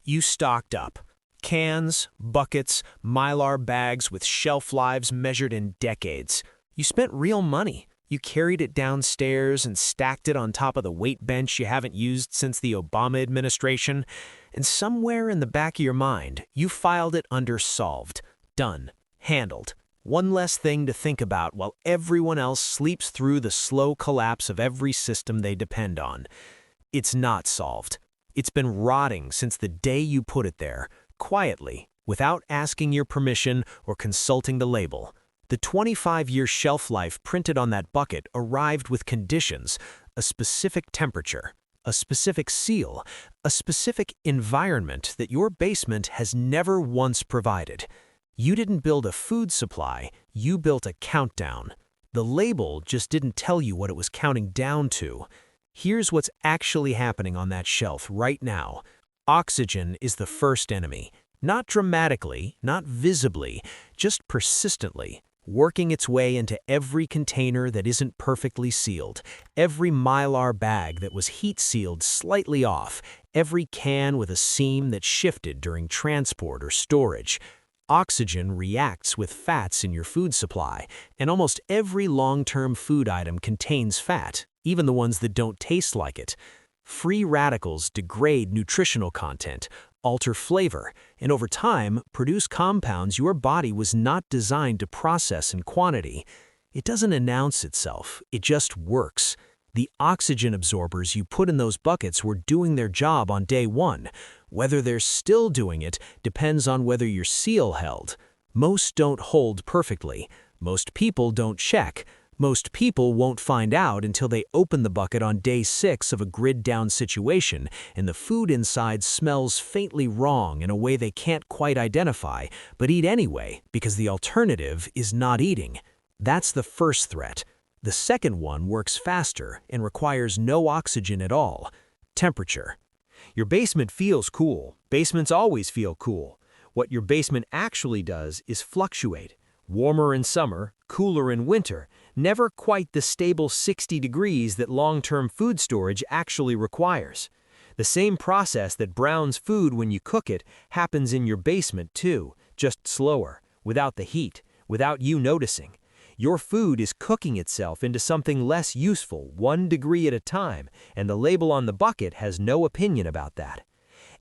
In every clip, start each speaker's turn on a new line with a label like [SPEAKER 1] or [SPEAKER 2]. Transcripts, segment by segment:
[SPEAKER 1] You stocked up. Cans, buckets, mylar bags with shelf lives measured in decades. You spent real money. You carried it downstairs and stacked it on top of the weight bench you haven't used since the Obama administration. And somewhere in the back of your mind, you filed it under solved, done, handled. One less thing to think about while everyone else sleeps through the slow collapse of every system they depend on. It's not solved. It's been rotting since the day you put it there, quietly, without asking your permission or consulting the label. The 25-year shelf life printed on that bucket arrived with conditions, a specific temperature, a specific seal, a specific environment that your basement has never once provided. You didn't build a food supply, you built a countdown. The label just didn't tell you what it was counting down to. Here's what's actually happening on that shelf right now. Oxygen is the first enemy. Not dramatically, not visibly, just persistently, working its way into every container that isn't perfectly sealed, every mylar bag that was heat-sealed slightly off, every can with a seam that shifted during transport or storage. Oxygen reacts with fats in your food supply, and almost every long-term food item contains fat, even the ones that don't taste like it. Free radicals degrade nutritional content, alter flavor, and over time produce compounds your body was not designed to process in quantity. It doesn't announce itself, it just works. The oxygen absorbers you put in those buckets were doing their job on day one. Whether they're still doing it depends on whether your seal held. Most don't hold perfectly. Most people don't check. Most people won't find out until they open the bucket on day 6 of a grid-down situation and the food inside smells faintly wrong in a way they can't quite identify, but eat anyway because the alternative is not eating. That's the first threat. The second one works faster and requires no oxygen at all. Temperature. Your basement feels cool. Basements always feel cool. What your basement actually does is fluctuate. Warmer in summer, cooler in winter, never quite the stable 60 degrees that long-term food storage actually requires. The same process that browns food when you cook it happens in your basement too, just slower, without the heat, without you noticing. Your food is cooking itself into something less useful 1 degree at a time, and the label on the bucket has no opinion about that.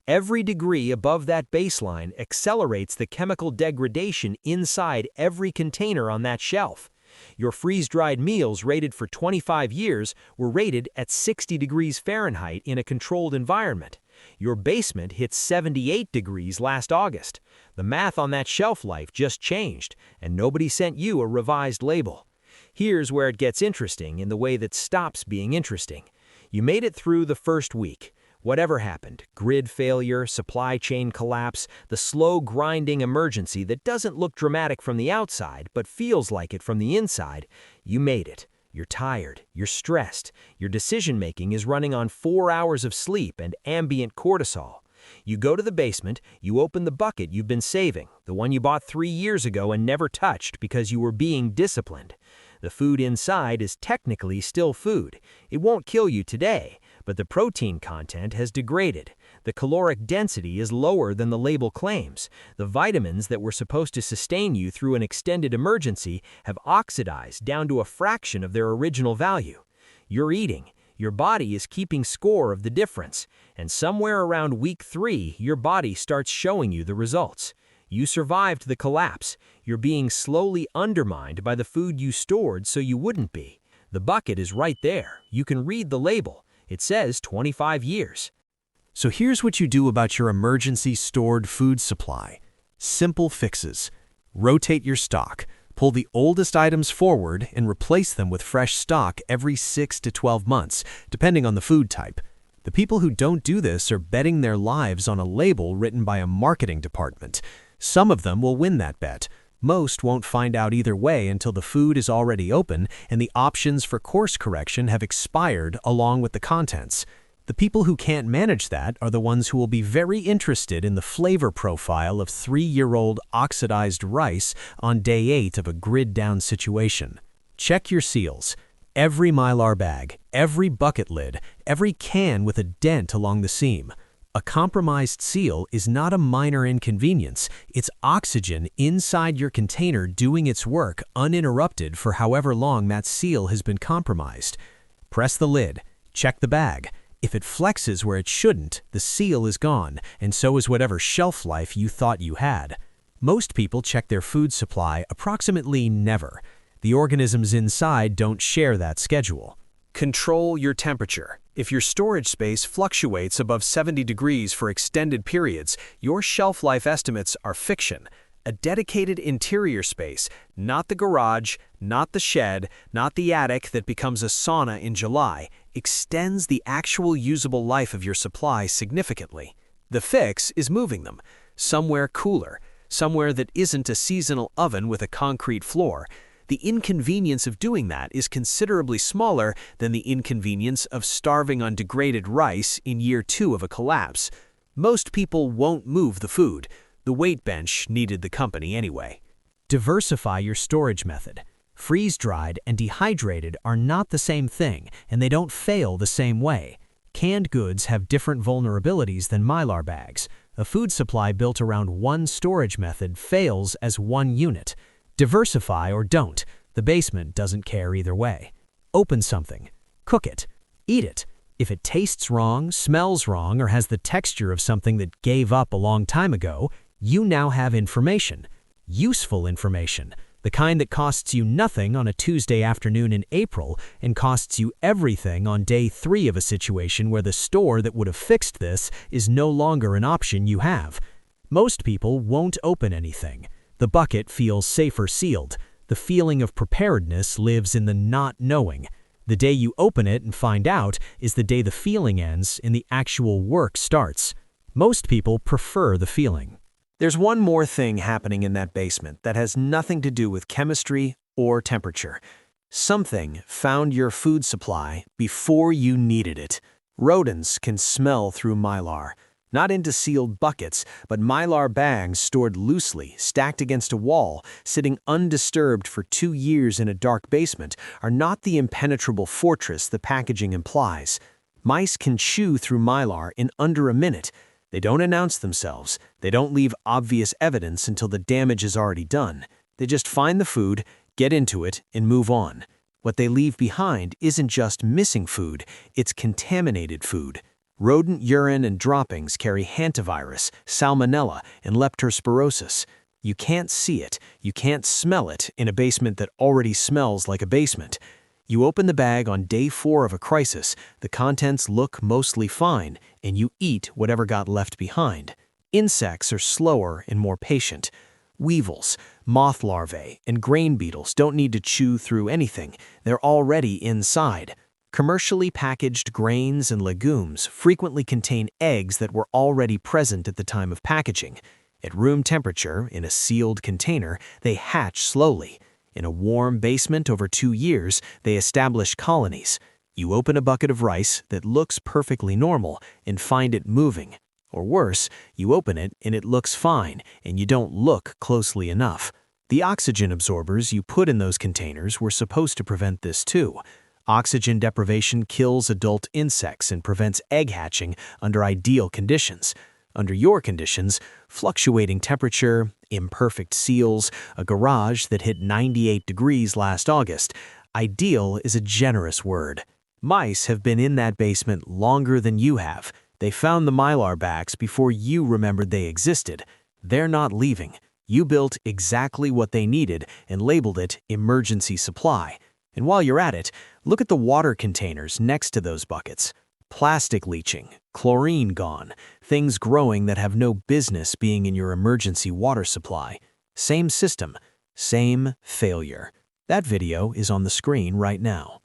[SPEAKER 1] Every degree above that baseline accelerates the chemical degradation inside every container on that shelf. Your freeze-dried meals rated for 25 years were rated at 60 degrees Fahrenheit in a controlled environment. Your basement hit 78 degrees last August. The math on that shelf life just changed, and nobody sent you a revised label. Here's where it gets interesting in the way that stops being interesting. You made it through the first week. Whatever happened, grid failure, supply chain collapse, the slow grinding emergency that doesn't look dramatic from the outside but feels like it from the inside, you made it. You're tired, you're stressed, your decision-making is running on 4 hours of sleep and ambient cortisol. You go to the basement, you open the bucket you've been saving, the one you bought 3 years ago and never touched because you were being disciplined. The food inside is technically still food. It won't kill you today, but the protein content has degraded. The caloric density is lower than the label claims. The vitamins that were supposed to sustain you through an extended emergency have oxidized down to a fraction of their original value. You're eating. Your body is keeping score of the difference. And somewhere around week 3, your body starts showing you the results. You survived the collapse. You're being slowly undermined by the food you stored so you wouldn't be. The bucket is right there. You can read the label. It says 25 years. So here's what you do about your emergency stored food supply. Simple fixes. Rotate your stock. Pull the oldest items forward and replace them with fresh stock every 6 to 12 months, depending on the food type. The people who don't do this are betting their lives on a label written by a marketing department. Some of them will win that bet. Most won't find out either way until the food is already open and the options for course correction have expired along with the contents. The people who can't manage that are the ones who will be very interested in the flavor profile of 3-year-old oxidized rice on day 8 of a grid-down situation. Check your seals. Every mylar bag, every bucket lid, every can with a dent along the seam. A compromised seal is not a minor inconvenience. It's oxygen inside your container doing its work uninterrupted for however long that seal has been compromised. Press the lid. Check the bag. If it flexes where it shouldn't, the seal is gone, and so is whatever shelf life you thought you had. Most people check their food supply approximately never. The organisms inside don't share that schedule. Control your temperature. If your storage space fluctuates above 70 degrees for extended periods, your shelf life estimates are fiction. A dedicated interior space, not the garage, not the shed, not the attic that becomes a sauna in July, extends the actual usable life of your supply significantly. The fix is moving them somewhere cooler, somewhere that isn't a seasonal oven with a concrete floor. The inconvenience of doing that is considerably smaller than the inconvenience of starving on degraded rice in year 2 of a collapse. Most people won't move the food. The weight bench needed the company anyway. Diversify your storage method. Freeze-dried and dehydrated are not the same thing, and they don't fail the same way. Canned goods have different vulnerabilities than mylar bags. A food supply built around one storage method fails as one unit. Diversify or don't. The basement doesn't care either way. Open something. Cook it. Eat it. If it tastes wrong, smells wrong, or has the texture of something that gave up a long time ago, you now have information. Useful information. The kind that costs you nothing on a Tuesday afternoon in April and costs you everything on day 3 of a situation where the store that would have fixed this is no longer an option you have. Most people won't open anything. The bucket feels safer sealed. The feeling of preparedness lives in the not knowing. The day you open it and find out is the day the feeling ends and the actual work starts. Most people prefer the feeling. There's one more thing happening in that basement that has nothing to do with chemistry or temperature. Something found your food supply before you needed it. Rodents can smell through mylar. Not into sealed buckets, but mylar bags stored loosely, stacked against a wall, sitting undisturbed for 2 years in a dark basement, are not the impenetrable fortress the packaging implies. Mice can chew through mylar in under a minute. They don't announce themselves. They don't leave obvious evidence until the damage is already done. They just find the food, get into it, and move on. What they leave behind isn't just missing food, it's contaminated food. Rodent urine and droppings carry hantavirus, salmonella, and leptospirosis. You can't see it, you can't smell it in a basement that already smells like a basement. You open the bag on day 4 of a crisis, the contents look mostly fine, and you eat whatever got left behind. Insects are slower and more patient. Weevils, moth larvae, and grain beetles don't need to chew through anything. They're already inside. Commercially packaged grains and legumes frequently contain eggs that were already present at the time of packaging. At room temperature, in a sealed container, they hatch slowly. In a warm basement over 2 years, they establish colonies. You open a bucket of rice that looks perfectly normal and find it moving. Or worse, you open it and it looks fine and you don't look closely enough. The oxygen absorbers you put in those containers were supposed to prevent this too. Oxygen deprivation kills adult insects and prevents egg hatching under ideal conditions. Under your conditions, fluctuating temperature, imperfect seals, a garage that hit 98 degrees last August, ideal is a generous word. Mice have been in that basement longer than you have. They found the mylar bags before you remembered they existed. They're not leaving. You built exactly what they needed and labeled it emergency supply. And while you're at it, look at the water containers next to those buckets. Plastic leaching, chlorine gone, things growing that have no business being in your emergency water supply. Same system, same failure. That video is on the screen right now.